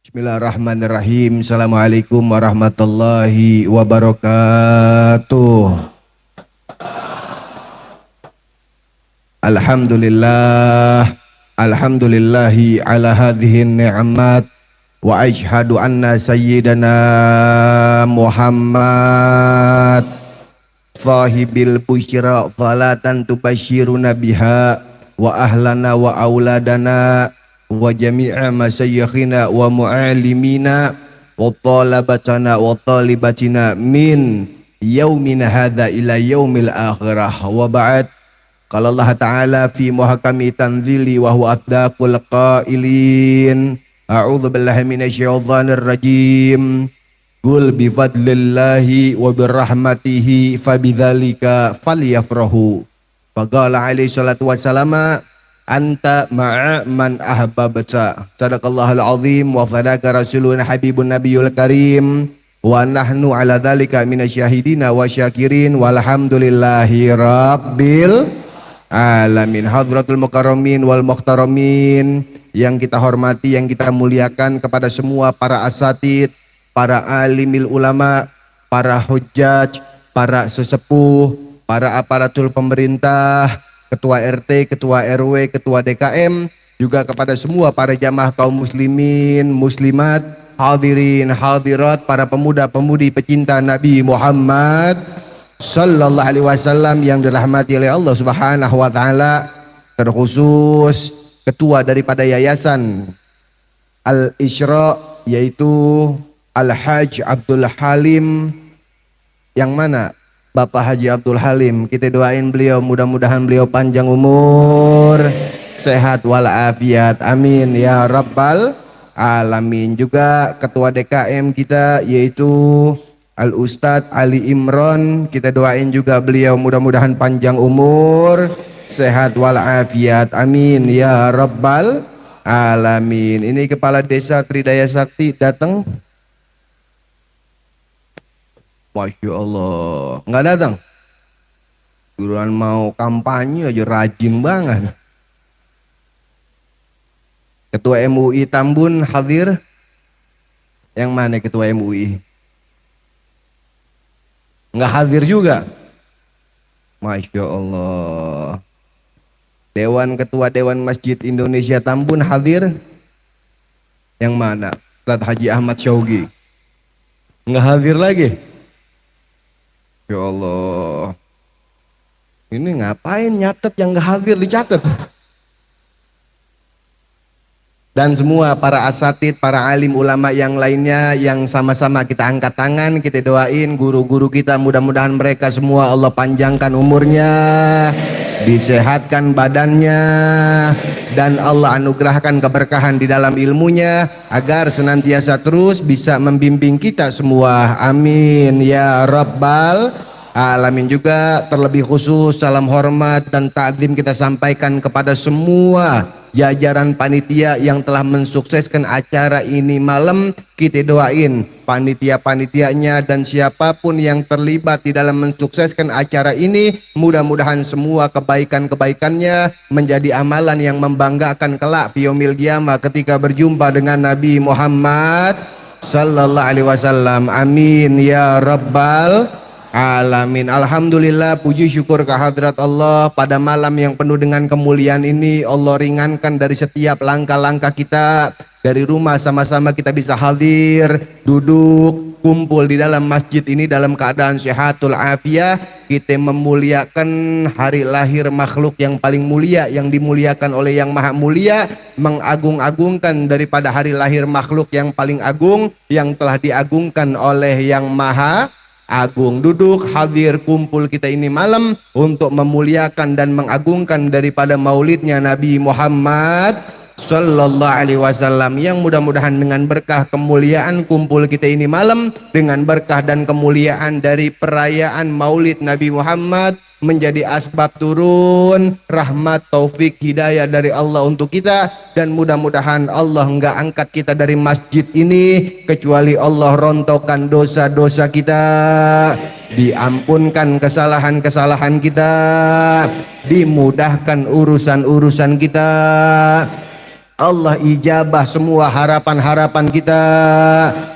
Bismillahirrahmanirrahim. Assalamualaikum warahmatullahi wabarakatuh. Alhamdulillah. Alhamdulillahi ala hadhihi ni'mat. Wa ashhadu anna sayyidana Muhammad sahibil busyra falatan tubashiruna biha wa ahlana wa auladana wa jami'a masyayikhina wa mu'alimina wa talabatana wa talibatina min yaumina hadha ila yaumil akhirah wa ba'd. Qala Allah Ta'ala fi muhakami tanzili wa huwa asdaqul qailin a'udzu billahi minasyaitonir rajim qul bi fadlillahi wa birahmatihi fabidzalika falyafrahu. Faqala alaihi salatu wassalama anta ma'a man ahbabta. Sadaqallahul azim wa sadaqa rasuluna habibun nabiyul karim wa nahnu ala dzalika minasyahidina wa syakirin walhamdulillahi rabbil alamin. Hadratul mukarramin wal muhtaramin yang kita hormati, yang kita muliakan, kepada semua para asatid, para alimil ulama, para hujjaj, para sesepuh, para aparatur pemerintah, ketua RT, ketua RW, ketua DKM, juga kepada semua para jamaah kaum muslimin, muslimat, hadirin, hadirat, para pemuda-pemudi pecinta Nabi Muhammad sallallahu alaihi wasallam yang dirahmati oleh Allah Subhanahu wa taala, terkhusus ketua daripada Yayasan Al-Isra, yaitu Al-Hajj Abdul Halim, yang mana Bapak Haji Abdul Halim, kita doain beliau, mudah-mudahan beliau panjang umur, sehat walafiat, amin ya rabbal alamin. Juga ketua DKM kita yaitu Al Ustadz Ali Imron, kita doain juga beliau, mudah-mudahan panjang umur, sehat walafiat, amin ya rabbal alamin. Ini kepala desa Tridaya Sakti datang. Masya Allah, nggak datang. Guruan mau kampanye aja rajin banget. Ketua MUI Tambun hadir. Yang mana ketua MUI? Nggak hadir juga. Masya Allah. Ketua Dewan Masjid Indonesia Tambun hadir. Yang mana? Ustadz Haji Ahmad Syaugi. Nggak hadir lagi. Ya Allah, ini ngapain nyatet yang gak hadir dicatat? Dan semua para asatid, para alim ulama yang lainnya yang sama-sama kita angkat tangan, kita doain guru-guru kita, mudah-mudahan mereka semua Allah panjangkan umurnya, disehatkan badannya, dan Allah anugerahkan keberkahan di dalam ilmunya agar senantiasa terus bisa membimbing kita semua, amin ya rabbal alamin. Juga terlebih khusus salam hormat dan ta'zim kita sampaikan kepada semua jajaran panitia yang telah mensukseskan acara ini malam. Kita doain panitia-panitianya dan siapapun yang terlibat di dalam mensukseskan acara ini, mudah-mudahan semua kebaikan-kebaikannya menjadi amalan yang membanggakan kelak fi yaumil qiyamah ketika berjumpa dengan Nabi Muhammad sallallahu alaihi wasallam, amin ya rabbal alamin. Alhamdulillah, puji syukur kehadrat Allah, pada malam yang penuh dengan kemuliaan ini Allah ringankan dari setiap langkah-langkah kita. Dari rumah sama-sama kita bisa hadir, duduk, kumpul di dalam masjid ini dalam keadaan sehatul afiah. Kita memuliakan hari lahir makhluk yang paling mulia, yang dimuliakan oleh yang maha mulia, mengagung-agungkan daripada hari lahir makhluk yang paling agung, yang telah diagungkan oleh yang maha agung. Duduk, hadir, kumpul kita ini malam untuk memuliakan dan mengagungkan daripada maulidnya Nabi Muhammad sallallahu alaihi wasallam, yang mudah-mudahan dengan berkah kemuliaan kumpul kita ini malam, dengan berkah dan kemuliaan dari perayaan maulid Nabi Muhammad, menjadi asbab turun rahmat, taufik, hidayah dari Allah untuk kita. Dan mudah-mudahan Allah enggak angkat kita dari masjid ini kecuali Allah rontokkan dosa-dosa kita, diampunkan kesalahan-kesalahan kita, dimudahkan urusan-urusan kita, Allah ijabah semua harapan-harapan kita.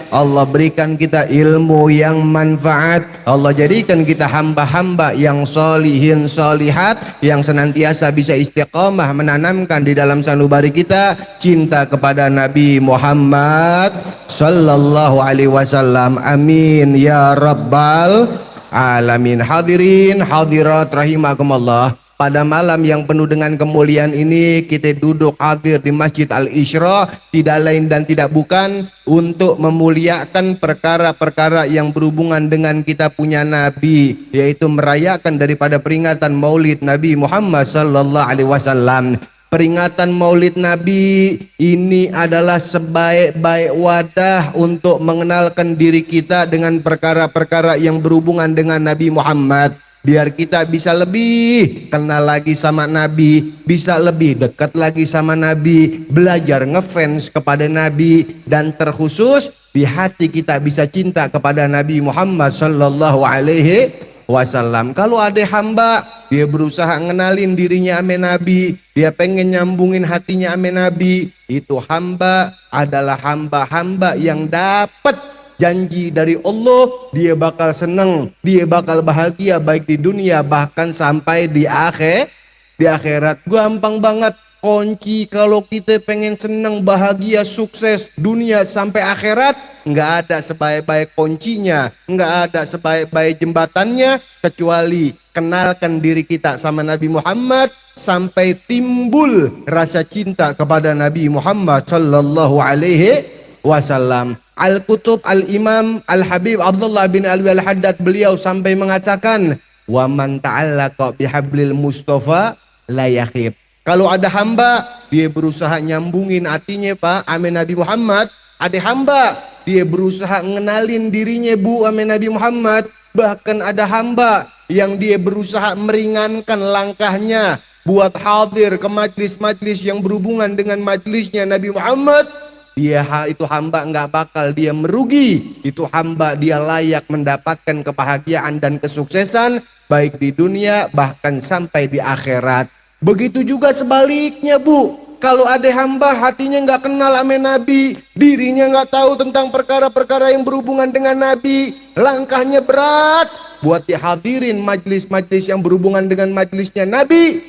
Allah berikan kita ilmu yang manfaat. Allah jadikan kita hamba-hamba yang solihin solihat, yang senantiasa bisa istiqamah menanamkan di dalam sanubari kita cinta kepada Nabi Muhammad sallallahu alaihi wasallam. Amin ya rabbal alamin. Hadirin hadirat rahimakumullah. Pada malam yang penuh dengan kemuliaan ini kita duduk hadir di Masjid Al-Isra tidak lain dan tidak bukan untuk memuliakan perkara-perkara yang berhubungan dengan kita punya Nabi, yaitu merayakan daripada peringatan Maulid Nabi Muhammad sallallahu alaihi wasallam. Peringatan Maulid Nabi ini adalah sebaik-baik wadah untuk mengenalkan diri kita dengan perkara-perkara yang berhubungan dengan Nabi Muhammad. Biar kita bisa lebih kenal lagi sama Nabi, bisa lebih dekat lagi sama Nabi, belajar ngefans kepada Nabi, dan terkhusus di hati kita bisa cinta kepada Nabi Muhammad sallallahu alaihi wasallam. Kalau ada hamba dia berusaha ngenalin dirinya ame Nabi, dia pengen nyambungin hatinya ame Nabi, itu hamba adalah hamba-hamba yang dapat janji dari Allah, dia bakal senang, dia bakal bahagia baik di dunia bahkan sampai di akhirat. Gampang banget kunci kalau kita pengen senang, bahagia, sukses dunia sampai akhirat. Nggak ada sebaik-baik kuncinya, nggak ada sebaik-baik jembatannya kecuali kenalkan diri kita sama Nabi Muhammad sampai timbul rasa cinta kepada Nabi Muhammad sallallahu alaihi wasallam. Al-Kutub Al-Imam Al-Habib Abdullah bin Alwi Al-Haddad beliau sampai mengatakan, wa man ta'allaqa bihablil Mustafa la yakhib. Kalau ada hamba dia berusaha nyambungin hatinya Pak ame Nabi Muhammad, ada hamba dia berusaha ngenalin dirinya Bu ame Nabi Muhammad, bahkan ada hamba yang dia berusaha meringankan langkahnya buat hadir ke majlis-majlis yang berhubungan dengan majlisnya Nabi Muhammad. Dia itu hamba nggak bakal dia merugi, itu hamba dia layak mendapatkan kebahagiaan dan kesuksesan baik di dunia bahkan sampai di akhirat. Begitu juga sebaliknya Bu, kalau ada hamba hatinya nggak kenal ame Nabi, dirinya nggak tahu tentang perkara-perkara yang berhubungan dengan Nabi, langkahnya berat buat dihadirin majlis-majlis yang berhubungan dengan majlisnya Nabi,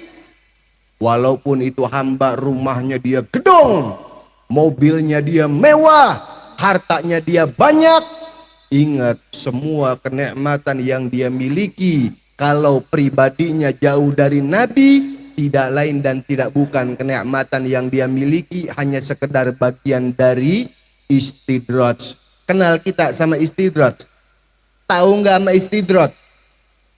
walaupun itu hamba rumahnya dia gedong, mobilnya dia mewah, hartanya dia banyak. Ingat, semua kenikmatan yang dia miliki kalau pribadinya jauh dari Nabi, tidak lain dan tidak bukan kenikmatan yang dia miliki hanya sekedar bagian dari istidraj. Kenal kita sama istidraj? Tahu nggak sama istidraj?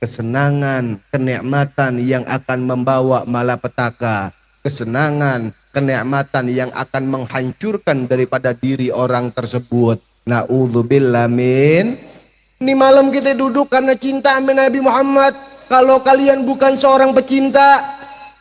Kesenangan, kenikmatan yang akan membawa malapetaka, kesenangan, kenikmatan yang akan menghancurkan daripada diri orang tersebut. Na'udzubillah min. Ini malam kita duduk karena cinta sama Nabi Muhammad. Kalau kalian bukan seorang pecinta,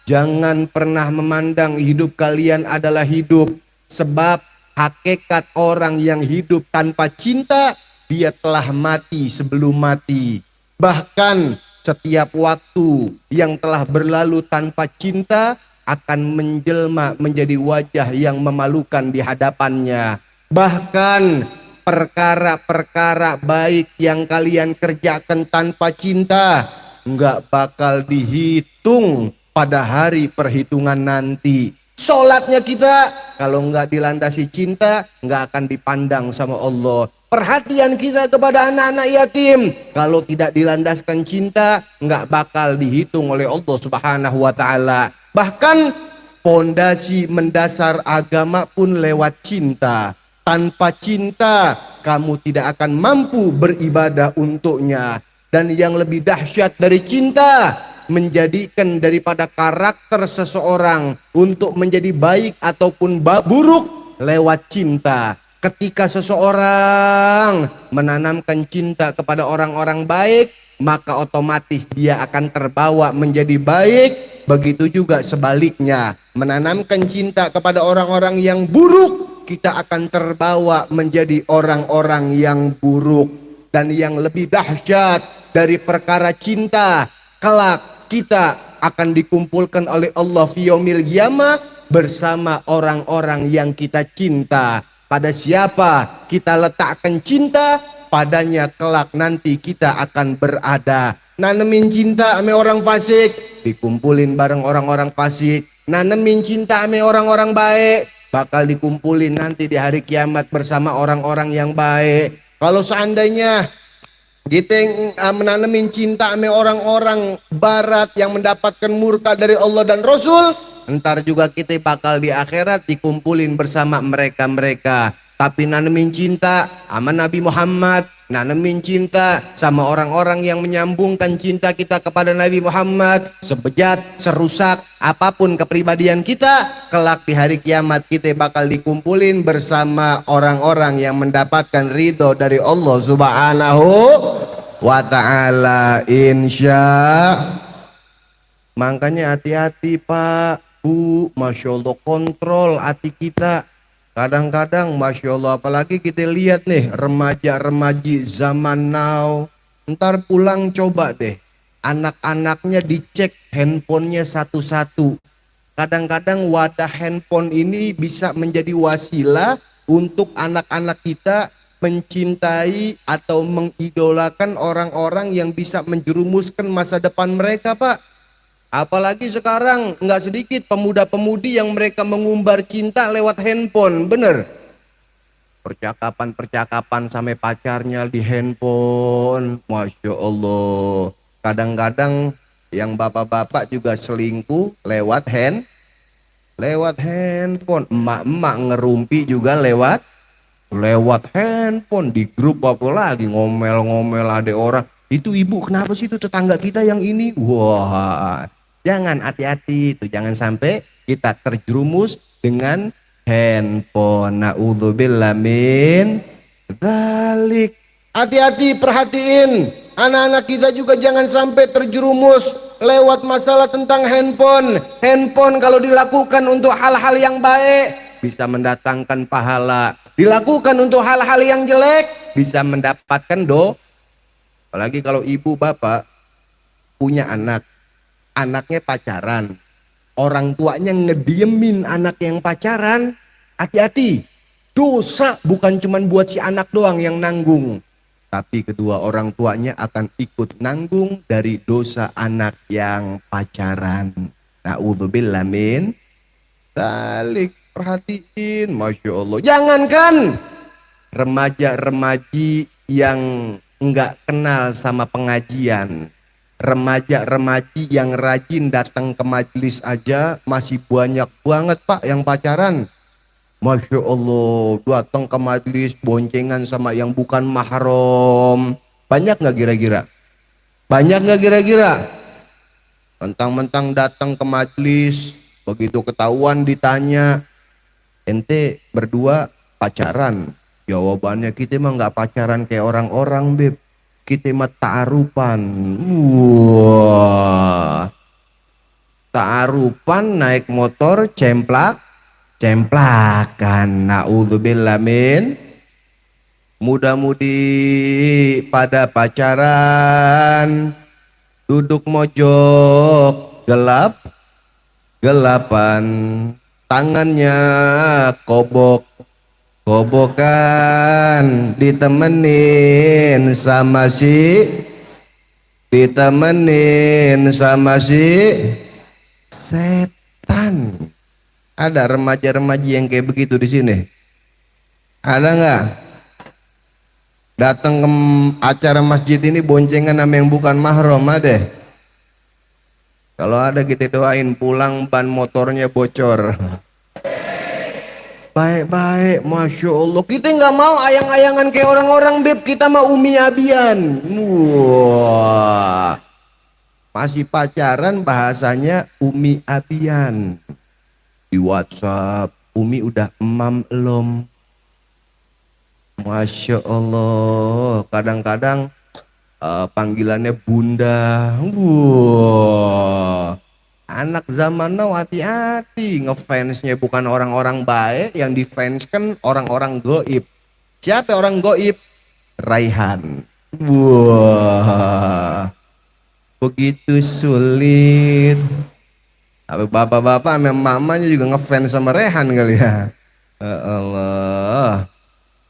jangan pernah memandang hidup kalian adalah hidup. Sebab hakikat orang yang hidup tanpa cinta, dia telah mati sebelum mati. Bahkan setiap waktu yang telah berlalu tanpa cinta akan menjelma menjadi wajah yang memalukan di hadapannya. Bahkan perkara-perkara baik yang kalian kerjakan tanpa cinta nggak bakal dihitung pada hari perhitungan nanti. Sholatnya kita kalau nggak dilandasi cinta nggak akan dipandang sama Allah. Perhatian kita kepada anak-anak yatim kalau tidak dilandaskan cinta nggak bakal dihitung oleh Allah Subhanahu wa Ta'ala. Bahkan pondasi mendasar agama pun lewat cinta. Tanpa cinta kamu tidak akan mampu beribadah untuknya. Dan yang lebih dahsyat dari cinta, menjadikan daripada karakter seseorang untuk menjadi baik ataupun buruk lewat cinta. Ketika seseorang menanamkan cinta kepada orang-orang baik, maka otomatis dia akan terbawa menjadi baik. Begitu juga sebaliknya, menanamkan cinta kepada orang-orang yang buruk, kita akan terbawa menjadi orang-orang yang buruk. Dan yang lebih dahsyat dari perkara cinta, kelak kita akan dikumpulkan oleh Allah fi yaumil qiyamah bersama orang-orang yang kita cinta. Pada siapa kita letakkan cinta, padanya kelak nanti kita akan berada. Nanemin cinta ame orang fasik, dikumpulin bareng orang-orang fasik. Nanemin cinta ame orang-orang baik, bakal dikumpulin nanti di hari kiamat bersama orang-orang yang baik. Kalau seandainya kita menanemin cinta ame orang-orang barat yang mendapatkan murka dari Allah dan Rasul, ntar juga kita bakal di akhirat dikumpulin bersama mereka-mereka. Tapi nanemin cinta sama Nabi Muhammad, nanemin cinta sama orang-orang yang menyambungkan cinta kita kepada Nabi Muhammad, sebejat, serusak apapun kepribadian kita, kelak di hari kiamat kita bakal dikumpulin bersama orang-orang yang mendapatkan ridho dari Allah Subhanahu wa ta'ala, insya. Makanya hati-hati Pak, Bu, Masya Allah, kontrol hati kita. Kadang-kadang Masya Allah, apalagi kita lihat nih remaja-remaji zaman now, ntar pulang coba deh anak-anaknya dicek handphonenya satu-satu. Kadang-kadang wadah handphone ini bisa menjadi wasilah untuk anak-anak kita mencintai atau mengidolakan orang-orang yang bisa menjerumuskan masa depan mereka Pak. Apalagi sekarang nggak sedikit pemuda-pemudi yang mereka mengumbar cinta lewat handphone, bener. Percakapan-percakapan sampai pacarnya di handphone, Masya Allah. Kadang-kadang yang bapak-bapak juga selingkuh lewat handphone. Emak-emak ngerumpi juga lewat handphone. Di grup apa lagi ngomel-ngomel ada orang. Itu ibu kenapa sih itu tetangga kita yang ini? Wah. Jangan, hati-hati itu, jangan sampai kita terjerumus dengan handphone. Na'udzubillah min dzalik. Hati-hati, perhatiin anak-anak kita juga jangan sampai terjerumus lewat masalah tentang handphone. Handphone kalau dilakukan untuk hal-hal yang baik bisa mendatangkan pahala, dilakukan untuk hal-hal yang jelek bisa mendapatkan apalagi kalau ibu bapak punya anak, anaknya pacaran, orang tuanya ngediemin anak yang pacaran, hati-hati, dosa bukan cuma buat si anak doang yang nanggung, tapi kedua orang tuanya akan ikut nanggung dari dosa anak yang pacaran. Na'udzubillah min dzalik. Perhatiin, Masya Allah, jangankan remaja-remaji yang enggak kenal sama pengajian, remaja-remaji yang rajin datang ke majelis aja masih banyak banget Pak yang pacaran. Masya Allah, datang ke majelis boncengan sama yang bukan mahram. Banyak nggak kira-kira? Banyak nggak kira-kira? Mentang-mentang datang ke majelis, begitu ketahuan ditanya, ente berdua pacaran? Jawabannya, kita mah nggak pacaran kayak orang-orang beb, kita mah ta'arupan. Wah, ta'arupan naik motor cemplakan. Na'udzubillah min. Muda-mudi pada pacaran, duduk mojok gelapan, tangannya kobokan, ditemenin sama si setan. Ada remaja-remaji yang kayak begitu di sini? Ada nggak? Datang ke acara masjid ini boncengan sama yang bukan mahram, ada? Kalau ada kita doain pulang ban motornya bocor. Baik-baik, Masya Allah. Kita nggak mau ayang-ayangan kayak orang-orang beb, kita mah umi abian. Wah, masih pacaran bahasanya umi abian. Di WhatsApp, umi udah emam belum? Masya Allah. Kadang-kadang panggilannya bunda. Wah, anak zaman now hati-hati, ngefansnya bukan orang-orang baik, yang difanskan orang-orang goib. Siapa orang goib? Raihan. Wah, begitu sulit Tapi bapak-bapak sama mamanya juga ngefans sama Rehan kali ya. Ya Allah.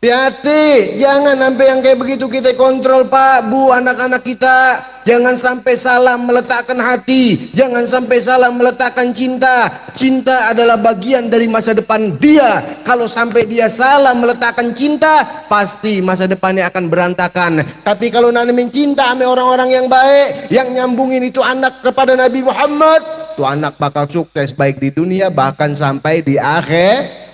Hati-hati, jangan sampai yang kayak begitu kita kontrol Pak, Bu, anak-anak kita. Jangan sampai salah meletakkan hati, jangan sampai salah meletakkan cinta. Cinta adalah bagian dari masa depan dia. Kalau sampai dia salah meletakkan cinta, pasti masa depannya akan berantakan. Tapi kalau nanamin cinta sama orang-orang yang baik, yang nyambungin itu anak kepada Nabi Muhammad, tuh anak bakal sukses baik di dunia bahkan sampai di akhirat.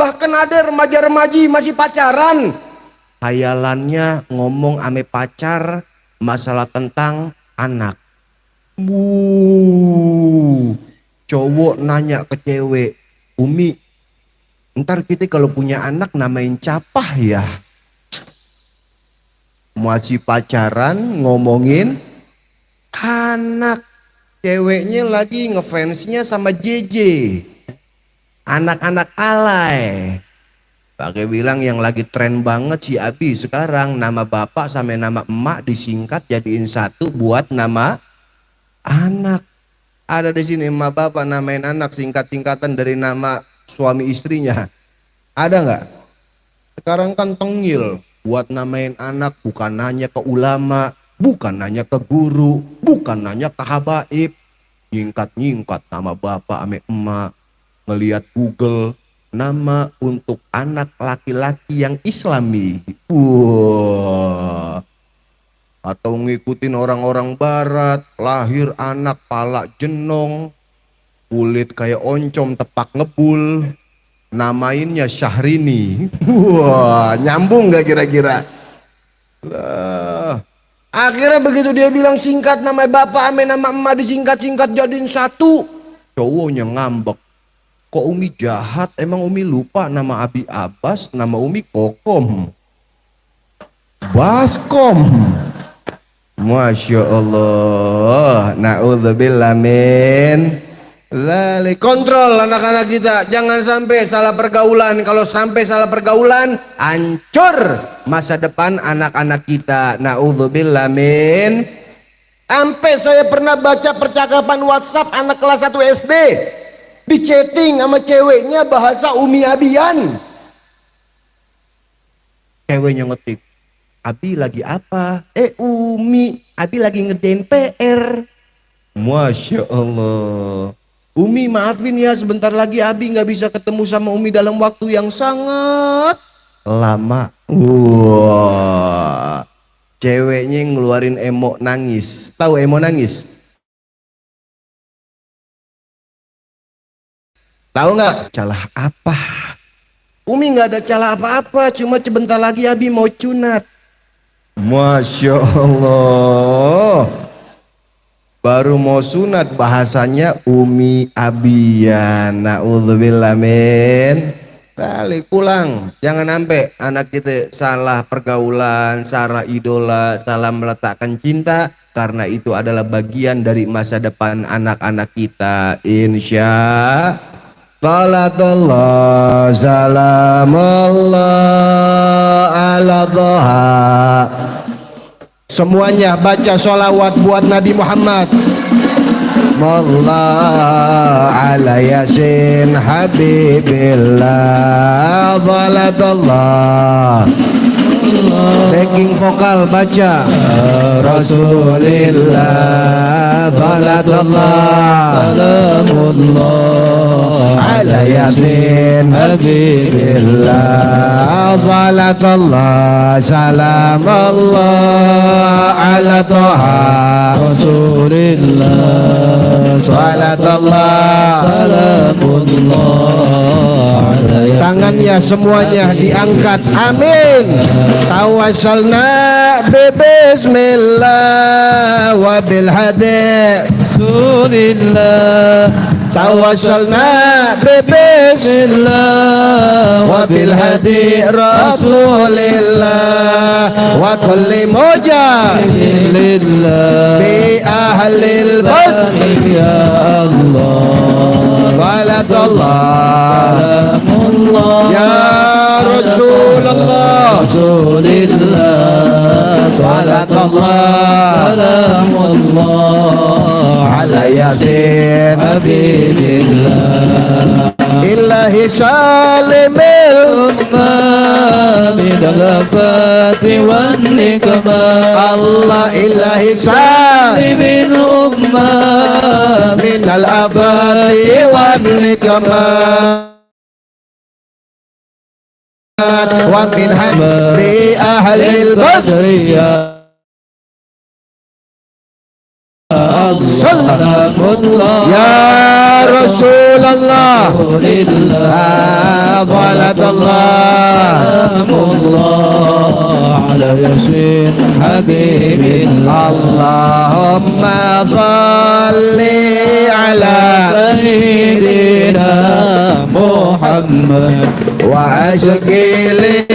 Bahkan ada remaja-remaji masih pacaran, hayalannya ngomong ame pacar masalah tentang anak. Cowok nanya ke cewek, Umi, ntar kita kalau punya anak namain capah ya? Masih pacaran ngomongin anak. Ceweknya lagi ngefansnya sama JJ, anak-anak alay. Pakai bilang yang lagi tren banget si Abi sekarang, nama bapak sama nama emak disingkat jadiin satu buat nama anak. Ada di sini emak bapak namain anak singkat-singkatan dari nama suami istrinya. Ada nggak? Sekarang kan tengil buat namain anak, bukan nanya ke ulama, bukan nanya ke guru, bukan nanya ke habaib, nyingkat-nyingkat nama bapak ame emak. Melihat Google, nama untuk anak laki-laki yang islami. Atau ngikutin orang-orang barat, lahir anak pala jenong, kulit kayak oncom tepak ngebul, namainnya Syahrini. Nyambung gak kira-kira? Akhirnya begitu dia bilang singkat nama bapak ame nama emak disingkat-singkat jadiin satu, cowoknya ngambek. Kok Umi jahat? Emang Umi lupa nama Abi Abbas, nama Umi Kokom, Baskom. Masya Allah. Na'udzubillah min dzalik. Kontrol anak-anak kita, jangan sampai salah pergaulan. Kalau sampai salah pergaulan, hancur masa depan anak-anak kita. Na'udzubillah min. Sampai saya pernah baca percakapan WhatsApp anak kelas 1 SD. Di chatting sama ceweknya bahasa Umi Abian. Ceweknya ngetik, Abi lagi apa? Umi, Abi lagi ngerjain PR. Masya Allah. Umi maafin ya, sebentar lagi Abi gak bisa ketemu sama Umi dalam waktu yang sangat lama. Ceweknya ngeluarin emo nangis. Tahu emo nangis? Tahu nggak? Celah apa? Umi nggak ada celah apa-apa, cuma sebentar lagi Abi mau cunat. Masya Allah. Baru mau sunat bahasanya Umi Abian. Na'udzubillah min. Balik pulang. Jangan sampai anak kita salah pergaulan, salah idola, salah meletakkan cinta. Karena itu adalah bagian dari masa depan anak-anak kita. Insya Salatullah salamullah ala dhaha. Semuanya baca sholawat buat Nabi Muhammad. Wallah ala yasin habibillah. Salatullah. Backing vokal baca Rasulillah. Salatullah salamullah ala yasin habibillah. Salatullah salamullah ala dhaha Rasulillah. Salatullah salamullah. Tangannya semuanya diangkat, amin. Tawassalna bismillah wa bil hadi Rasulillah. Tawassalna bismillah wa bil hadi Rasulillah wa kulli mujahidillah bi ahlil badri ya Allah. Salatullah ya Rasulullah. Rasulillah. Salatullah salamullah ala yasin habibillah ilahi salimil من الآفات والنكمات Allah ilahi سالم الأمة min al-afati wan nikmat wa min hamdi ahli al-badr سلام الله ya Rasulullah صلاة الله سلام الله على ياسين حبيب Allahumma salli ala سيدنا محمد wa ashkili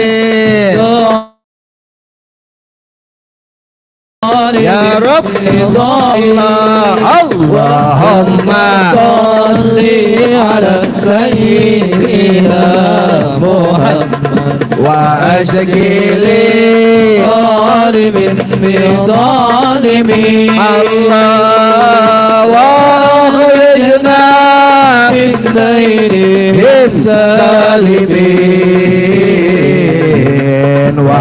ya Rabb Allah Allahumma salli ala sayyidina Muhammad wa ashkili zalimin min zalimin Allah wa akhrijna min bainihim salimin wa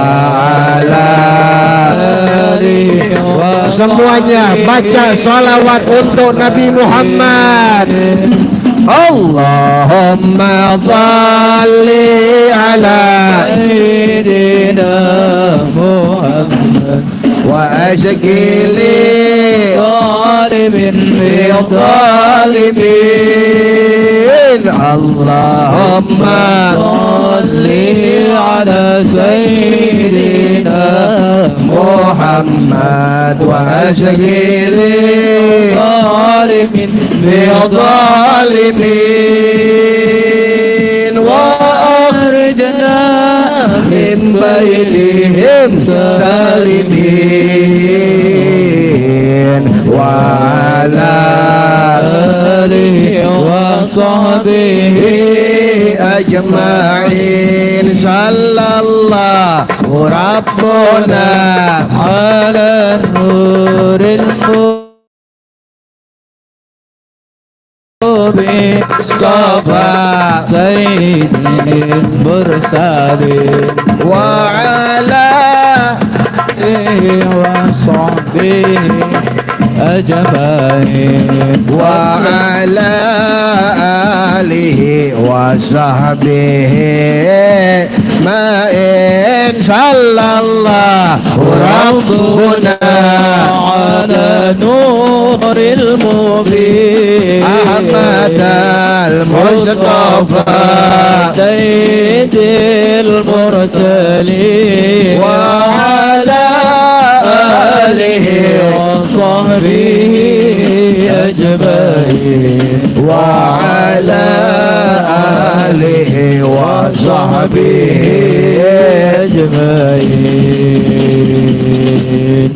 ala semuanya baca salawat untuk Nabi Muhammad. Allahumma salli ala sayyidina Muhammad wa ashkili zalimin min zalimin. Allahumma salli ala sayyidina Muhammad wa ashkili zalimin min zalimin wa akhrijna min bainihim salimin wa ala alihi wa sahbihi ajma'in sallallahu rabbuna ala nuril mubin Mustafa sayyidil mursalin wa ala wa sahbihi ajma'in wa ala alihi wa sahbihi ma'in sallallahu rabbuna ala nuril mubin Ahmad al-Mustafa sayyidil mursalin wa ala alihi wa sahbihi ajma'in wa ala alihi wa sahbihi ajma'in.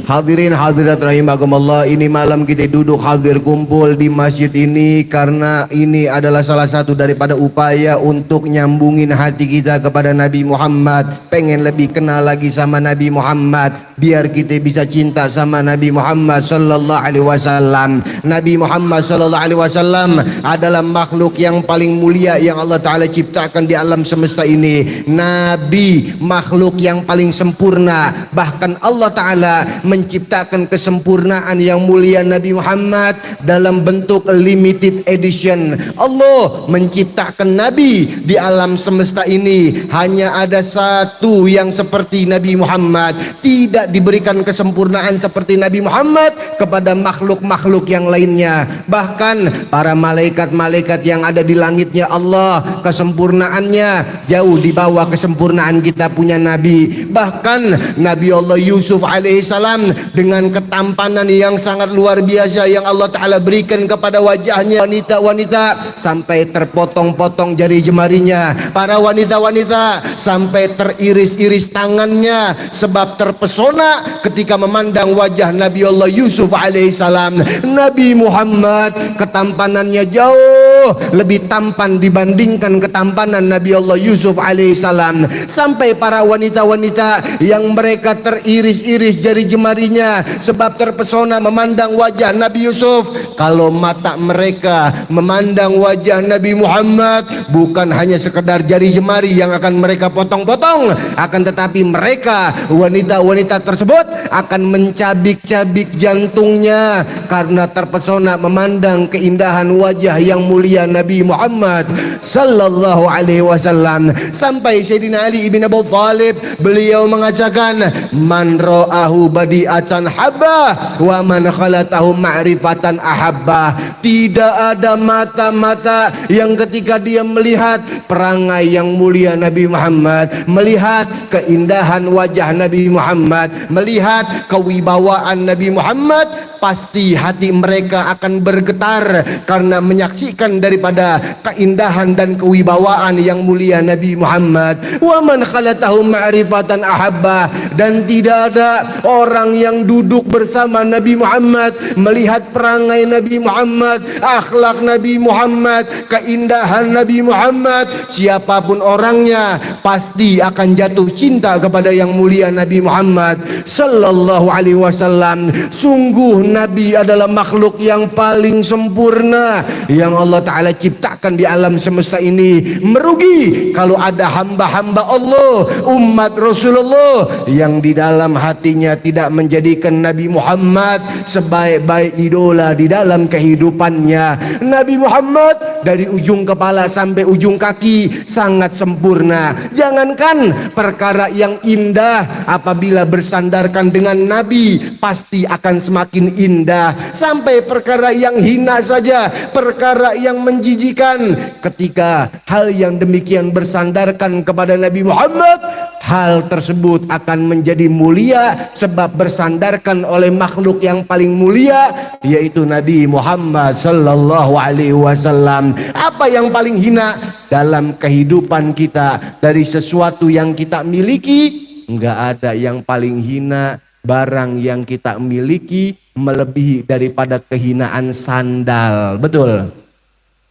Hadirin hadirat rahimakumullah, ini malam kita duduk hadir kumpul di masjid ini karena ini adalah salah satu daripada upaya untuk nyambungin hati kita kepada Nabi Muhammad. Pengen lebih kenal lagi sama Nabi Muhammad, biar kita bisa cinta sama Nabi Muhammad sallallahu alaihi wasallam. Nabi Muhammad sallallahu alaihi wasallam adalah makhluk yang paling mulia yang Allah Ta'ala ciptakan di alam semesta ini. Nabi makhluk yang paling sempurna, bahkan Allah Ta'ala menciptakan kesempurnaan yang mulia Nabi Muhammad dalam bentuk limited edition. Allah menciptakan Nabi di alam semesta ini, hanya ada satu yang seperti Nabi Muhammad. Tidak diberikan kesempurnaan seperti Nabi Muhammad kepada makhluk-makhluk yang lainnya. Bahkan para malaikat-malaikat yang ada di langitnya Allah, kesempurnaannya jauh di bawah kesempurnaan kita punya Nabi. Bahkan Nabi Allah Yusuf alaihissalam dengan ketampanan yang sangat luar biasa yang Allah Ta'ala berikan kepada wajahnya, wanita-wanita sampai terpotong-potong jari jemarinya, para wanita-wanita sampai teriris-iris tangannya sebab terpesona ketika memandang wajah Nabi Allah Yusuf alaihissalam. Nabi Muhammad ketampanannya jauh jauh lebih tampan dibandingkan ketampanan Nabi Allah Yusuf alaihissalam. Sampai para wanita-wanita yang mereka teriris-iris jari jemarinya sebab terpesona memandang wajah Nabi Yusuf. Kalau mata mereka memandang wajah Nabi Muhammad, bukan hanya sekedar jari jemari yang akan mereka potong-potong, akan tetapi mereka, wanita-wanita tersebut, akan mencabik-cabik jantungnya karena terpesona memandang keindahan wajah yang mulia Nabi Muhammad sallallahu alaihi wasallam. Sampai Sayyidina Ali ibn Abi Thalib, beliau mengatakan, man ra'ahu badi'atan habba wa man khalatahu ma'rifatan ahabba. Tidak ada mata-mata yang ketika dia melihat perangai yang mulia Nabi Muhammad, melihat keindahan wajah Nabi Muhammad, melihat kewibawaan Nabi Muhammad, pasti hati mereka akan bergetar karena menyaksikan daripada keindahan dan kewibawaan yang mulia Nabi Muhammad. Wa man khalatahu ma'rifatan ahabba. Dan tidak ada orang yang duduk bersama Nabi Muhammad melihat perangai Nabi Muhammad, akhlak Nabi Muhammad, keindahan Nabi Muhammad, siapapun orangnya pasti akan jatuh cinta kepada yang mulia Nabi Muhammad sallallahu alaihi wasallam. Sungguh Nabi adalah makhluk yang paling sempurna yang Allah Ta'ala ciptakan di alam semesta ini. Merugi kalau ada hamba-hamba Allah, umat Rasulullah, yang di dalam hatinya tidak menjadikan Nabi Muhammad sebaik-baik idola di dalam kehidupannya. Nabi Muhammad dari ujung kepala sampai ujung kaki sangat sempurna. Jangankan perkara yang indah, apabila bersandarkan dengan Nabi pasti akan semakin indah. Sampai perkara yang hina saja, perkara yang menjijikan, ketika hal yang demikian bersandarkan kepada Nabi Muhammad, hal tersebut akan menjadi mulia sebab bersandarkan oleh makhluk yang paling mulia, yaitu Nabi Muhammad sallallahu alaihi wasallam. Apa yang paling hina dalam kehidupan kita dari sesuatu yang kita miliki? Enggak ada yang paling hina barang yang kita miliki melebihi daripada kehinaan sandal. Betul?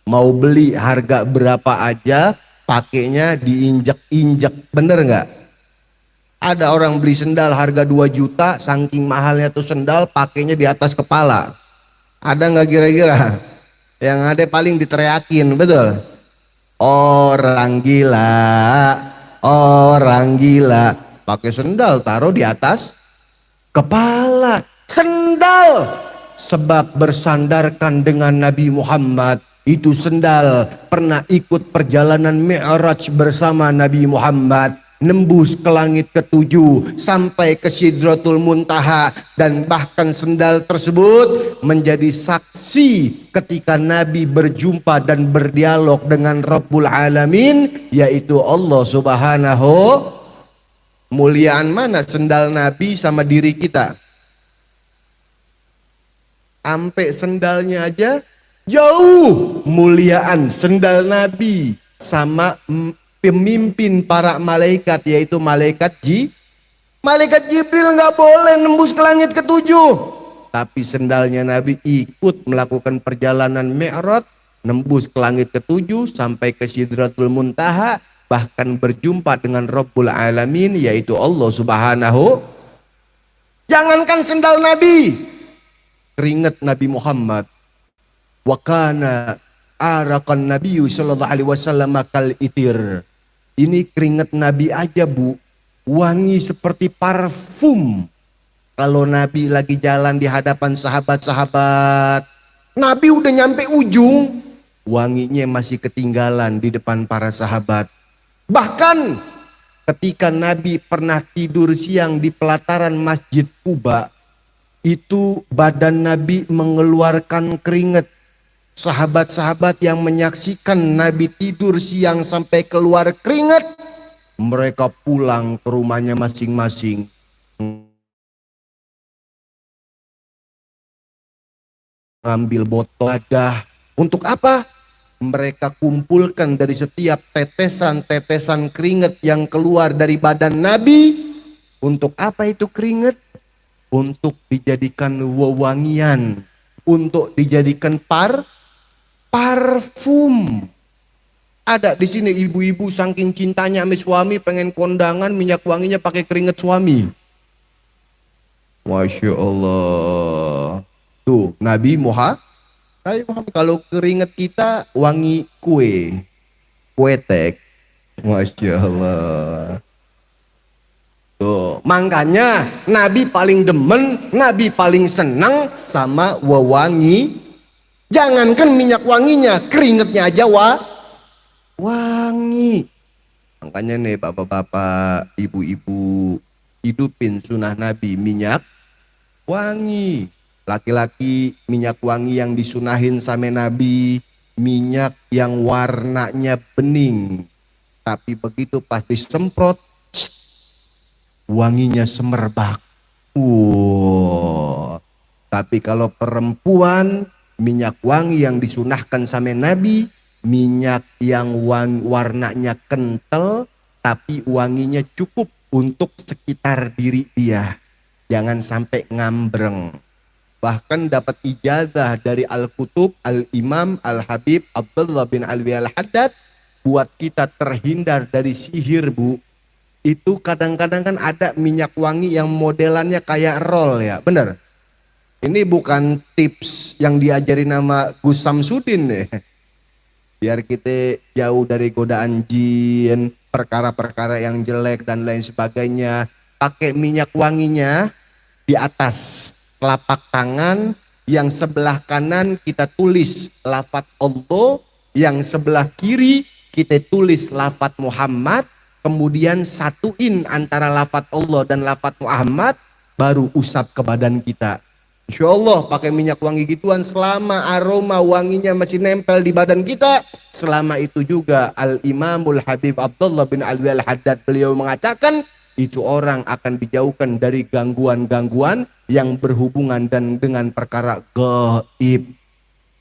Mau beli harga berapa aja, pakainya diinjak-injak, bener nggak? Ada orang beli sendal harga 2 juta, saking mahalnya tuh sendal, pakainya di atas kepala. Ada nggak kira-kira? Yang ada paling diteriakin, betul? Orang gila, orang gila, pakai sendal taruh di atas kepala. Sendal sebab bersandarkan dengan Nabi Muhammad. Itu sendal pernah ikut perjalanan Mi'raj bersama Nabi Muhammad, nembus ke langit ke-7 sampai ke Sidratul Muntaha, dan bahkan sendal tersebut menjadi saksi ketika Nabi berjumpa dan berdialog dengan Rabbul Alamin, yaitu Allah Subhanahu. Muliaan mana sendal Nabi sama diri kita? Sampai sendalnya aja jauh muliaan sendal Nabi sama pemimpin para malaikat, yaitu malaikat Jibril nggak boleh nembus ke langit ke-7. Tapi sendalnya Nabi ikut melakukan perjalanan Mi'raj, nembus ke langit ke-7 sampai ke Sidratul Muntaha, bahkan berjumpa dengan Rabbul Alamin, yaitu Allah Subhanahu. Jangankan sendal Nabi, keringat Nabi Muhammad, wa kana araqan nabiyyu sallallahu alaihi wasallam kal itir. Ini keringat Nabi aja, Bu, wangi seperti parfum. Kalau Nabi lagi jalan di hadapan sahabat-sahabat, Nabi udah nyampe ujung, wanginya masih ketinggalan di depan para sahabat. Bahkan ketika Nabi pernah tidur siang di pelataran Masjid Quba, itu badan Nabi mengeluarkan keringat. Sahabat-sahabat yang menyaksikan Nabi tidur siang sampai keluar keringat, mereka pulang ke rumahnya masing-masing. Ngambil botol wadah. Untuk apa? Mereka kumpulkan dari setiap tetesan-tetesan keringat yang keluar dari badan Nabi. Untuk apa itu keringat? Untuk dijadikan wewangian, untuk dijadikan Parfum. Ada di sini ibu-ibu saking cintanya sama suami pengen kondangan minyak wanginya pakai keringet suami. Masya Allah. Tuh Nabi Muhammad. Kalau keringet kita wangi kue. Kue tek. Masya Allah. Tuh, makanya Nabi paling demen, Nabi paling senang sama wewangi. Jangankan minyak wanginya, keringetnya aja wangi. Makanya nih bapak-bapak, ibu-ibu, hidupin sunnah Nabi minyak wangi. Laki-laki minyak wangi yang disunahin sama Nabi, minyak yang warnanya bening. Tapi begitu pas disemprot, wanginya semerbak. Wow. Tapi kalau perempuan, minyak wangi yang disunahkan sama Nabi, minyak yang warnanya kental tapi wanginya cukup untuk sekitar diri dia. Jangan sampai ngambreng. Bahkan dapat ijazah dari Al-Kutub Al-Imam Al-Habib Abdullah bin Alwi Al-Haddad, buat kita terhindar dari sihir, Bu. Itu kadang-kadang kan ada minyak wangi yang modelannya kayak roll ya, bener? Ini bukan tips yang diajarin nama Gus Samsudin nih. Biar kita jauh dari godaan jin, perkara-perkara yang jelek dan lain sebagainya. Pakai minyak wanginya di atas telapak tangan, yang sebelah kanan kita tulis lafaz Allah, yang sebelah kiri kita tulis lafaz Muhammad. Kemudian satuin antara lafaz Allah dan lafaz Muhammad, baru usap ke badan kita. Insya Allah pakai minyak wangi gituan, selama aroma wanginya masih nempel di badan kita, selama itu juga Al-Imamul Habib Abdullah bin Alwi Al-Haddad beliau mengatakan, itu orang akan dijauhkan dari gangguan-gangguan yang berhubungan dan dengan perkara gaib.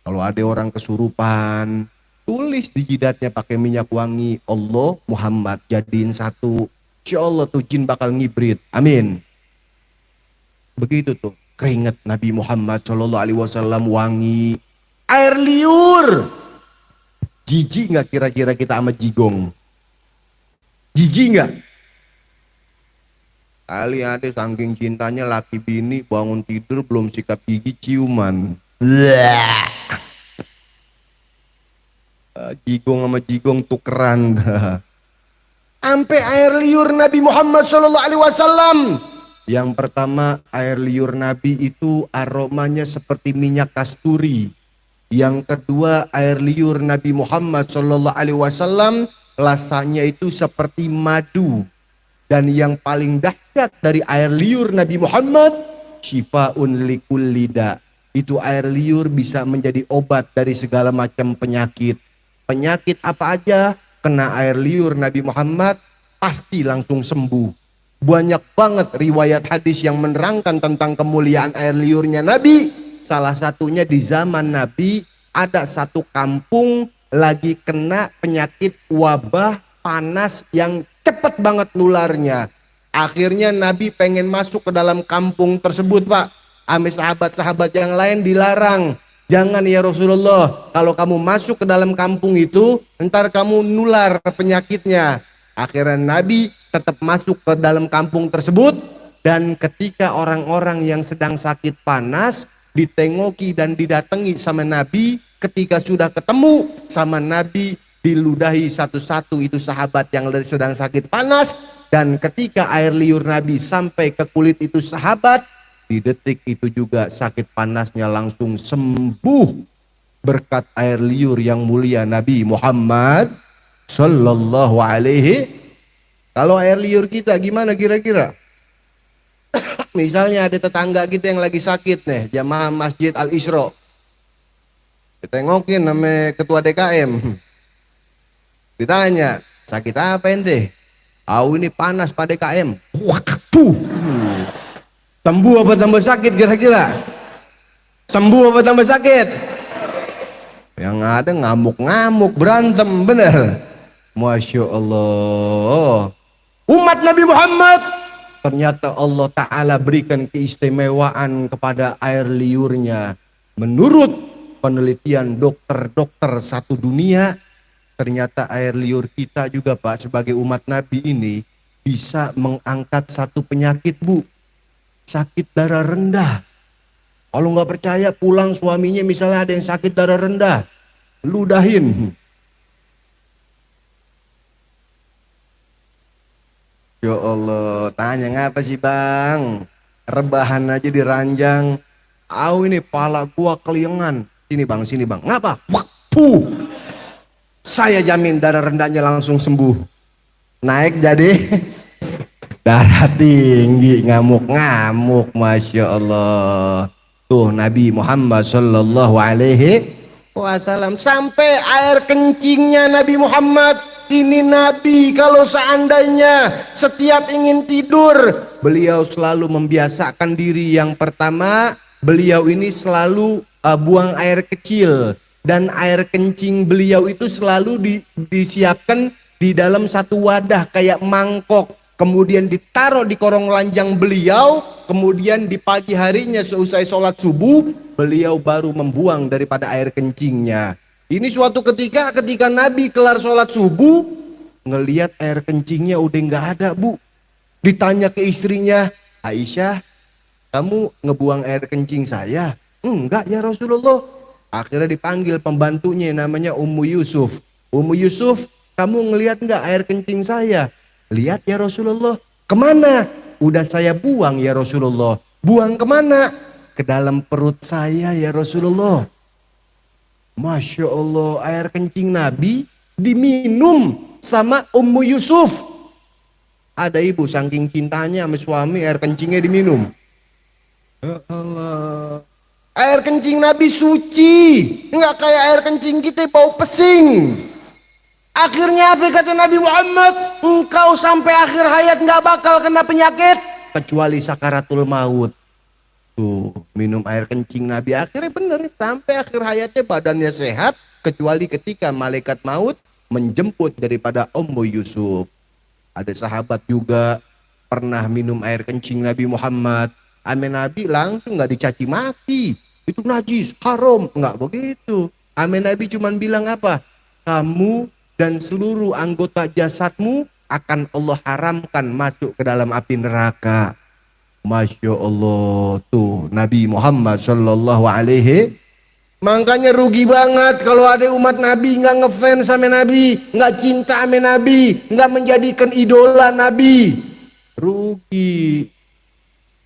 Kalau ada orang kesurupan, tulis di jidatnya pakai minyak wangi Allah Muhammad, jadiin satu. Insya Allah tuh jin bakal ngibrit. Amin. Begitu tuh keringat Nabi Muhammad SAW wangi. Air liur. Jijik nggak kira-kira kita sama jigong? Jijik nggak? Kali ada saking cintanya laki bini bangun tidur belum sikat gigi ciuman. Jigong sama jigong tukeran. Sampai air liur Nabi Muhammad SAW. Yang pertama, air liur Nabi itu aromanya seperti minyak kasturi. Yang kedua, air liur Nabi Muhammad SAW rasanya itu seperti madu. Dan yang paling dahsyat dari air liur Nabi Muhammad, syifaun likulli da. Itu air liur bisa menjadi obat dari segala macam penyakit. Penyakit apa aja, kena air liur Nabi Muhammad pasti langsung sembuh. Banyak banget riwayat hadis yang menerangkan tentang kemuliaan air liurnya Nabi. Salah satunya di zaman Nabi ada satu kampung lagi kena penyakit wabah panas yang cepat banget nularnya. Akhirnya Nabi pengen masuk ke dalam kampung tersebut, Pak. Ame sahabat-sahabat yang lain dilarang. Jangan ya Rasulullah, kalau kamu masuk ke dalam kampung itu, ntar kamu nular penyakitnya. Akhirnya Nabi tetap masuk ke dalam kampung tersebut, dan ketika orang-orang yang sedang sakit panas ditengoki dan didatangi sama Nabi, ketika sudah ketemu sama Nabi, diludahi satu-satu itu sahabat yang sedang sakit panas, dan ketika air liur Nabi sampai ke kulit itu sahabat, di detik itu juga sakit panasnya langsung sembuh berkat air liur yang mulia Nabi Muhammad Sallallahu Alaihi. Kalau air liur kita gimana kira-kira? Misalnya ada tetangga kita yang lagi sakit nih, jamaah Masjid Al-Isra, ditengokin nama ketua DKM, ditanya sakit apa ente? Ini panas Pak DKM. Sembuh apa tambah sakit kira-kira? Sembuh apa tambah sakit? Yang ada ngamuk-ngamuk, berantem, bener. Masya Allah. Umat Nabi Muhammad, ternyata Allah Ta'ala berikan keistimewaan kepada air liurnya. Menurut penelitian dokter-dokter satu dunia, ternyata air liur kita juga Pak sebagai umat Nabi ini bisa mengangkat satu penyakit Bu, sakit darah rendah. Kalau nggak percaya pulang suaminya misalnya ada yang sakit darah rendah, ludahin. Ya Allah, tanya ngapa sih Bang? Rebahan aja diranjang. Ini pala gua keliengan. Sini bang. Ngapa? Puh. Saya jamin darah rendahnya langsung sembuh. Naik jadi darah tinggi, ngamuk-ngamuk, Masya Allah. Tuh Nabi Muhammad Sallallahu Alaihi Wasallam, sampai air kencingnya Nabi Muhammad ini, Nabi kalau seandainya setiap ingin tidur, beliau selalu membiasakan diri. Yang pertama, beliau ini selalu buang air kecil, dan air kencing beliau itu selalu disiapkan di dalam satu wadah kayak mangkok, kemudian ditaruh di korong ranjang beliau. Kemudian di pagi harinya seusai sholat subuh, beliau baru membuang daripada air kencingnya. Ini suatu ketika Nabi kelar sholat subuh, ngelihat air kencingnya udah nggak ada Bu. Ditanya ke istrinya, Aisyah, kamu ngebuang air kencing saya? Enggak ya Rasulullah. Akhirnya dipanggil pembantunya namanya Ummu Yusuf. Ummu Yusuf, kamu ngelihat nggak air kencing saya? Lihat ya Rasulullah. Kemana? Udah saya buang ya Rasulullah. Buang kemana? Ke dalam perut saya ya Rasulullah. Masya Allah, air kencing Nabi diminum sama Ummu Yusuf. Ada ibu saking cintanya sama suami, air kencingnya diminum. Ya Allah. Air kencing Nabi suci, nggak kayak air kencing kita bau pesing. Akhirnya apa kata Nabi Muhammad? Engkau sampai akhir hayat nggak bakal kena penyakit kecuali sakaratul maut. Tuh, minum air kencing Nabi, akhirnya bener sampai akhir hayatnya badannya sehat, kecuali ketika malaikat maut menjemput daripada Ummu Yusuf. Ada sahabat juga pernah minum air kencing Nabi Muhammad, ame Nabi langsung nggak dicaci maki, itu najis, haram, nggak begitu. Ame Nabi cuman bilang apa? Kamu dan seluruh anggota jasadmu akan Allah haramkan masuk ke dalam api neraka. Masya Allah, tuh Nabi Muhammad Sallallahu Alaihi. Makanya rugi banget kalau ada umat Nabi nggak ngefans sama Nabi, nggak cinta sama Nabi, nggak menjadikan idola Nabi. Rugi.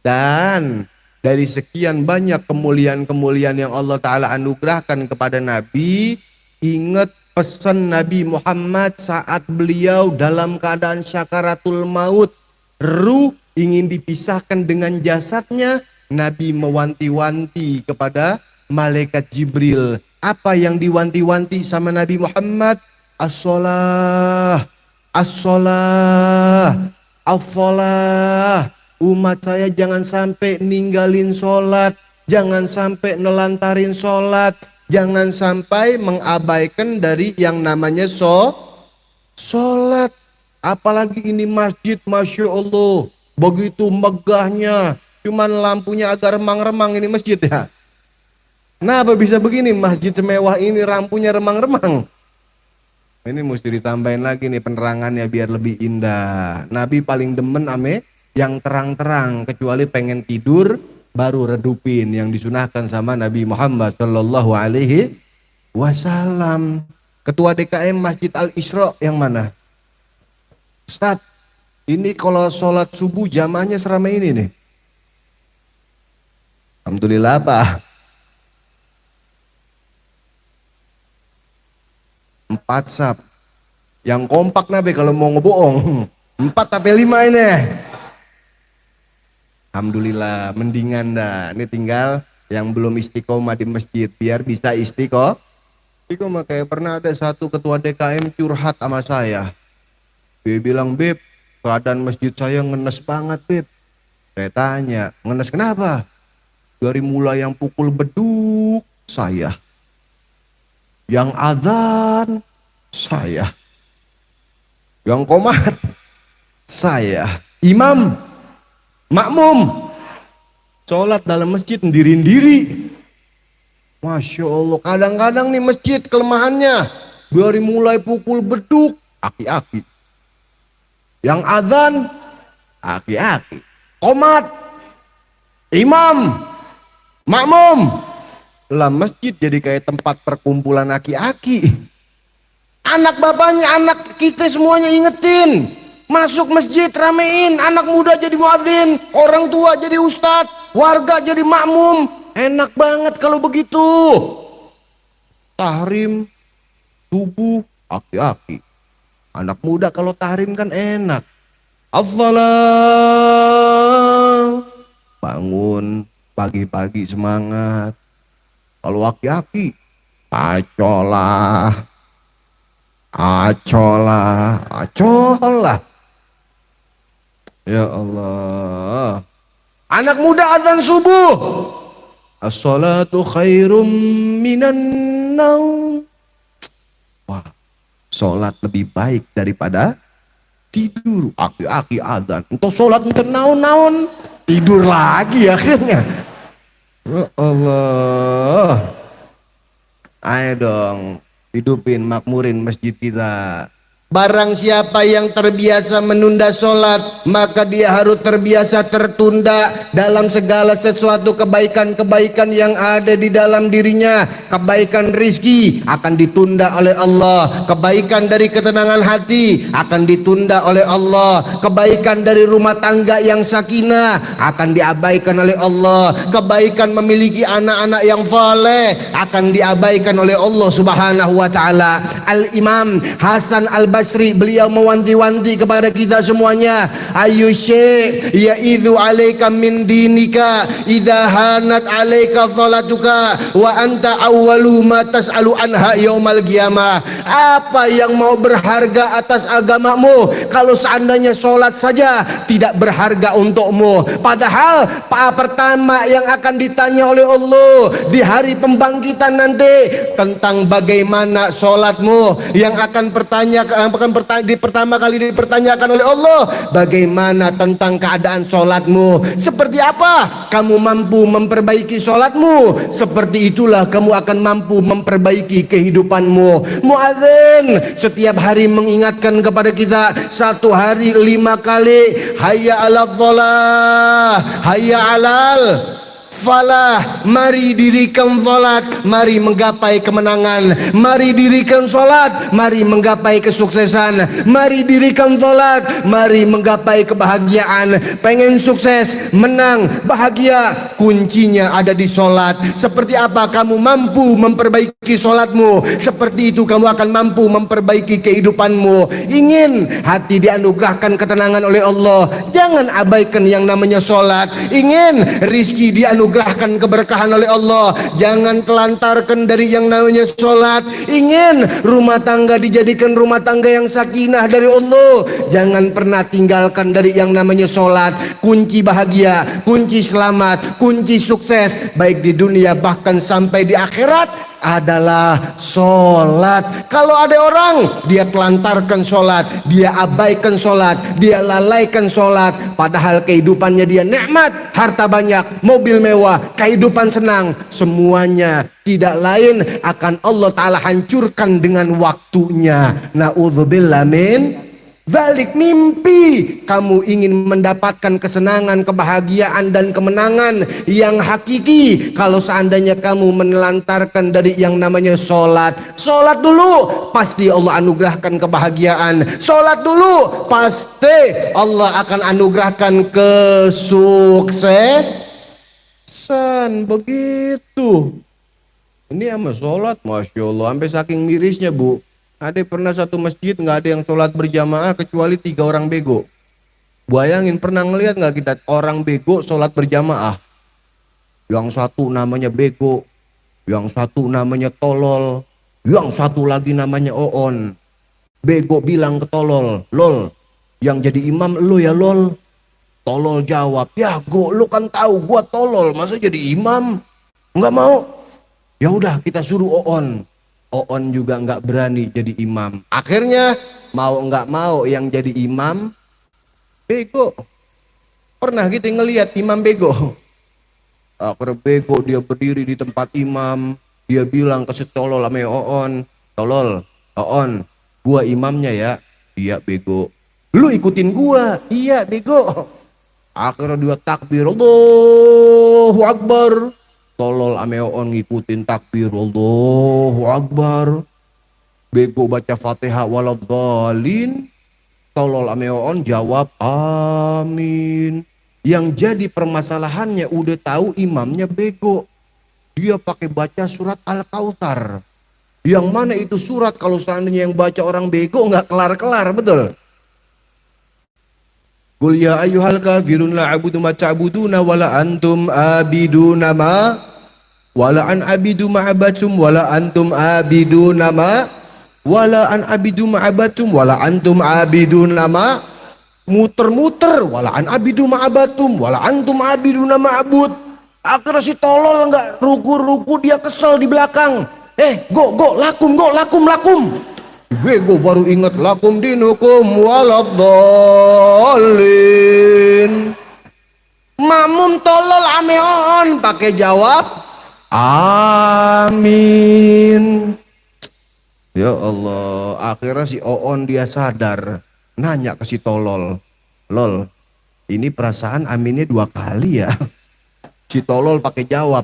Dan dari sekian banyak kemuliaan-kemuliaan yang Allah Ta'ala anugerahkan kepada Nabi, ingat pesan Nabi Muhammad saat beliau dalam keadaan syakaratul maut, ruh ingin dipisahkan dengan jasadnya, Nabi mewanti-wanti kepada malaikat Jibril. Apa yang diwanti-wanti sama Nabi Muhammad? As-sholah, as-sholah, as-sholah. Umat saya jangan sampai ninggalin sholat, jangan sampai nelantarin sholat, jangan sampai mengabaikan dari yang namanya sholat. Apalagi ini masjid, Masya Allah, begitu megahnya, cuman lampunya agak remang-remang ini masjid ya. Kenapa bisa begini masjid semewah ini lampunya remang-remang? Ini mesti ditambahin lagi nih penerangannya biar lebih indah. Nabi paling demen ame yang terang-terang, kecuali pengen tidur baru redupin yang disunahkan sama Nabi Muhammad Sallallahu Alaihi Wasallam. Ketua DKM Masjid Al-Isra yang mana? Ustaz, ini kalau sholat subuh jamaahnya seramai ini nih. Alhamdulillah Pak. 4 sab. Yang kompak Nabi kalau mau ngebohong. 4 sampai 5 ini. Alhamdulillah, mendingan dah. Ini tinggal yang belum istiqomah di masjid biar bisa istiqomah. Kayak pernah ada satu ketua DKM curhat sama saya. Dia bilang, Beb, keadaan masjid saya ngenes banget, Beb. Saya tanya, ngenes kenapa? Dari mulai yang pukul beduk, saya. Yang azan, saya. Yang qomat, saya. Imam, makmum, sholat dalam masjid ndiri-ndiri. Masya Allah, kadang-kadang nih masjid kelemahannya dari mulai pukul beduk aki-aki, yang azan aki-aki, qomat, imam, makmum, lah masjid jadi kayak tempat perkumpulan aki-aki. Anak bapaknya, anak kita semuanya ingetin, masuk masjid ramein, anak muda jadi muadzin, orang tua jadi ustadz, warga jadi makmum. Enak banget kalau begitu. Tahrim subuh aki-aki, anak muda kalau tahrim kan enak. Afdalah, bangun pagi-pagi semangat. Kalau aki-aki, acolah, acolah, acolah. Ya Allah. Anak muda azan subuh, as-salatu khairum minan naum. Wah, sholat lebih baik daripada tidur. Aki-aki azan, untuk sholat untuk naon-naon, tidur lagi akhirnya. Ya Allah. Ayo dong, hidupin, makmurin masjid kita. Barang siapa yang terbiasa menunda sholat, maka dia harus terbiasa tertunda dalam segala sesuatu kebaikan-kebaikan yang ada di dalam dirinya. Kebaikan rizki akan ditunda oleh Allah, kebaikan dari ketenangan hati akan ditunda oleh Allah, kebaikan dari rumah tangga yang sakinah akan diabaikan oleh Allah, kebaikan memiliki anak-anak yang saleh akan diabaikan oleh Allah Subhanahu wa taala. Al-Imam Hasan Al-Basri beliau mewanti-wanti kepada kita semuanya, ayu syai' ya'idhu alaika min dinika idza hanat alaika salatuka wa anta awwalu ma tas'alu anha yaumal qiyamah. Apa yang mau berharga atas agamamu kalau seandainya sholat saja tidak berharga untukmu, padahal pertama yang akan ditanya oleh Allah di hari pembangkitan nanti tentang bagaimana sholatmu. Yang akan pertama kali dipertanyakan oleh Allah, bagaimana tentang keadaan sholatmu, seperti apa kamu mampu memperbaiki sholatmu, seperti itulah kamu akan mampu memperbaiki kehidupanmu. Muadzin setiap hari mengingatkan kepada kita, satu hari 5 kali, hayya ala dhalah, hayya alal falah, mari dirikan salat, mari menggapai kemenangan, mari dirikan salat, mari menggapai kesuksesan, mari dirikan salat, mari menggapai kebahagiaan. Pengen sukses, menang, bahagia, kuncinya ada di salat. Seperti apa kamu mampu memperbaiki salatmu, seperti itu kamu akan mampu memperbaiki kehidupanmu. Ingin hati dianugerahkan ketenangan oleh Allah, jangan abaikan yang namanya salat. Ingin rizki dianugerahkan keberkahan oleh Allah, jangan telantarkan dari yang namanya sholat. Ingin rumah tangga dijadikan rumah tangga yang sakinah dari Allah, jangan pernah tinggalkan dari yang namanya sholat. Kunci bahagia, kunci selamat, kunci sukses baik di dunia bahkan sampai di akhirat adalah sholat. Kalau ada orang dia telantarkan sholat, dia abaikan sholat, dia lalaikan sholat, padahal kehidupannya dia nikmat, harta banyak, mobil mewah, kehidupan senang, semuanya tidak lain akan Allah Ta'ala hancurkan dengan waktunya. Na'udzubillah min dzalik. Mimpi kamu ingin mendapatkan kesenangan, kebahagiaan dan kemenangan yang hakiki kalau seandainya kamu menelantarkan dari yang namanya sholat. Sholat dulu pasti Allah anugerahkan kebahagiaan, sholat dulu pasti Allah akan anugerahkan kesuksesan. Begitu. Ini sama sholat, Masya Allah, sampai saking mirisnya Bu, ada pernah satu masjid nggak ada yang sholat berjamaah kecuali 3 orang bego. Bayangin, pernah ngelihat nggak kita orang bego sholat berjamaah? Yang satu namanya bego, yang satu namanya tolol, yang satu lagi namanya oon. Bego bilang ke tolol, lol, yang jadi imam lo ya lol. Tolol jawab, ya go, lo kan tahu gua tolol, masa jadi imam? Nggak mau. Ya udah kita suruh oon. Oon juga nggak berani jadi imam. Akhirnya mau nggak mau yang jadi imam bego. Pernah kita ngelihat imam bego? Akhirnya bego dia berdiri di tempat imam, Dia bilang ke si tolol sama Oon, tolol, Oon, gua imamnya ya. Iya bego. Lu ikutin gua. Iya bego. Akhirnya dia takbir, Allahu Akbar. Tolol ame Oon ngikutin takbir, Allahu Akbar. Bego baca Fatihah waladhdallin. Tolol ame Oon jawab amin. Yang jadi permasalahannya udah tahu imamnya bego. Dia pakai baca surat Al-Kautsar. Yang mana itu surat kalau seandainya yang baca orang bego nggak kelar-kelar, betul? Qul ya ayyuhal kafirun la a'budu ma ta'buduna wala antum abiduna ma wala an abidu ma abatum wala antum abiduna ma wala an abidu ma abatum wala antum abiduna ma muter-muter wala an abidu ma abatum wala antum abiduna ma abud. Akhirnya si tolol enggak ruku-ruku, dia kesel di belakang. Go lakum. Bego baru ingat lakum dinukum waladhdallin. Makmum tolol ame Oon pakai jawab amin. Ya Allah, akhirnya si Oon dia sadar, nanya ke si tolol, lol, ini perasaan aminnya 2 kali ya. Si tolol pakai jawab,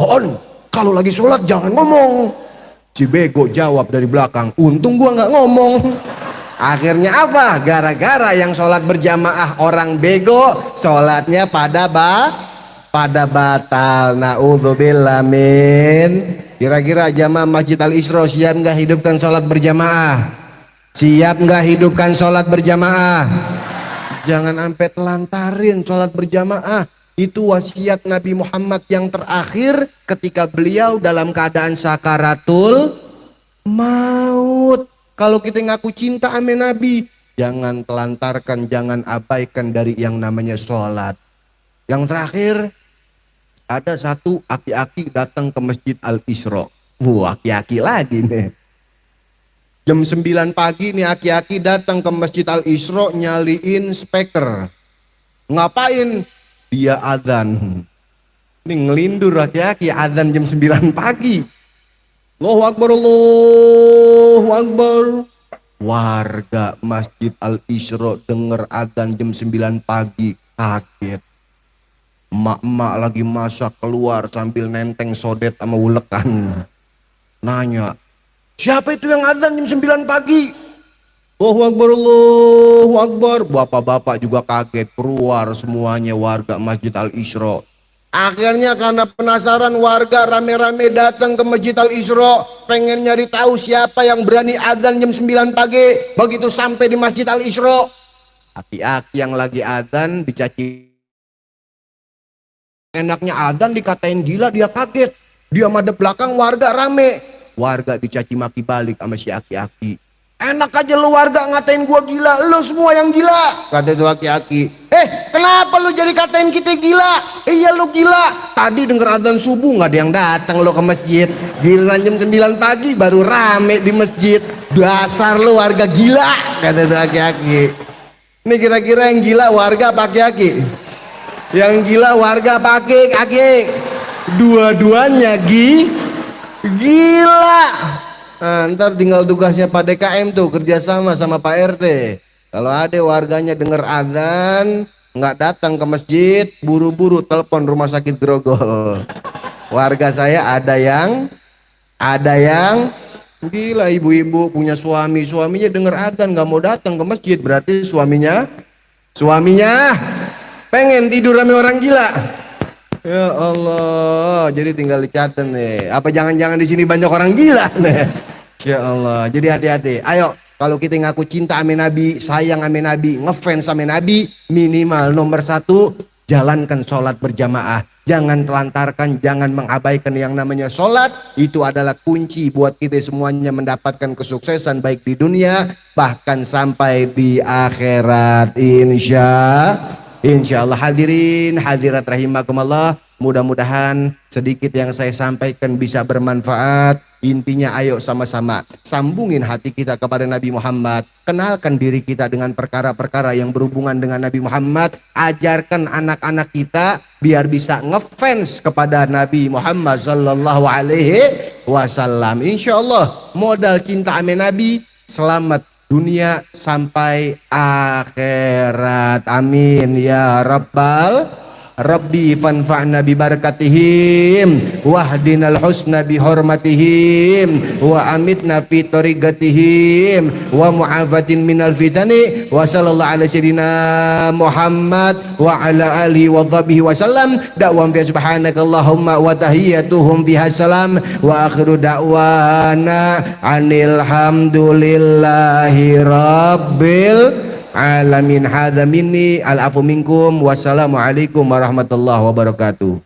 Oon, kalau lagi sholat jangan ngomong. Si bego jawab dari belakang, untung gua nggak ngomong. Akhirnya apa? Gara-gara yang sholat berjamaah orang bego, sholatnya pada batal. Naudzubillah min. Kira-kira jamaah Masjid Al-Isra siap nggak hidupkan sholat berjamaah? Siap nggak hidupkan sholat berjamaah? Jangan sampai telantarin sholat berjamaah. Itu wasiat Nabi Muhammad yang terakhir ketika beliau dalam keadaan sakaratul maut. Kalau kita ngaku cinta sama Nabi, jangan telantarkan, jangan abaikan dari yang namanya sholat. Yang terakhir, ada satu aki-aki datang ke Masjid Al-Isra. Aki-aki lagi nih. Jam 9 pagi nih aki-aki datang ke Masjid Al-Isra nyaliin speaker. Ngapain? Dia adzan. Ini ngelindur aki-aki adzan jam 9 pagi. Allahu Akbar, Allahu Akbar. Warga Masjid Al-Isra denger adzan jam 9 pagi kaget. Emak-emak lagi masak keluar sambil nenteng sodet sama ulekan. Nanya, siapa itu yang adzan jam 9 pagi? Allahu Akbar, Allahu Akbar. Bapak-bapak juga kaget, keluar semuanya warga Masjid Al-Isra. Akhirnya karena penasaran warga rame-rame datang ke Masjid Al-Isra, pengen nyari tahu siapa yang berani adzan jam 9 pagi. Begitu sampai di Masjid Al-Isra, aki-aki yang lagi adzan dicaci. Enaknya adzan dikatain gila, dia kaget. Dia madep belakang, warga rame. Warga dicaci maki balik sama si aki-aki. Enak aja lu warga ngatain gua gila, lu semua yang gila, kata itu aki-aki. Kenapa lu jadi katain kita gila? Iya lu gila. Tadi denger adzan subuh nggak ada yang datang lo ke masjid. Giliran jam 9 pagi baru rame di masjid. Dasar lu warga gila, kata itu aki-aki. Ini kira-kira yang gila warga apa aki-aki? Yang gila warga apa aki-aki? Dua-duanya gila. Nah, ntar tinggal tugasnya Pak DKM tuh kerjasama sama Pak RT. Kalau ada warganya denger adzan nggak datang ke masjid, buru-buru telepon rumah sakit Grogol. Warga saya ada yang gila, ibu-ibu punya suaminya denger adzan nggak mau datang ke masjid, berarti suaminya pengen tidur sama orang gila. Ya Allah, jadi tinggal dicatat nih. Apa jangan-jangan di sini banyak orang gila nih? Ya Allah, jadi hati-hati. Ayo, kalau kita ngaku cinta sama Nabi, sayang sama Nabi, ngefans sama Nabi, minimal nomor 1, jalankan sholat berjamaah. Jangan telantarkan, jangan mengabaikan yang namanya sholat. Itu adalah kunci buat kita semuanya mendapatkan kesuksesan baik di dunia, bahkan sampai di akhirat. Insya Allah. Hadirin hadirat rahimakumullah, Mudah-mudahan sedikit yang saya sampaikan bisa bermanfaat. Intinya ayo sama-sama sambungin hati kita kepada Nabi Muhammad. Kenalkan diri kita dengan perkara-perkara yang berhubungan dengan Nabi Muhammad. Ajarkan anak-anak kita biar bisa ngefans kepada Nabi Muhammad sallallahu alaihi wasallam. Insya Allah modal cinta ame Nabi selamat dunia sampai akhirat. Amin ya rabbal Rabbi fanfa'na bi barakatihim wahdinal husna bi hurmatihim wa amitna fi tariqatihim wa mu'afatin minal fitani wa sallallahu ala sayyidina Muhammad wa ala alihi wa sahbihi wa sallam. Da'wam bi subhanakallahumma wa tahiyyatuhum biha salam wa akhiru da'wana anil hamdulillahi rabbil alamin. Hadza minni al afu minkum. Wassalamualaikum warahmatullahi wabarakatuh.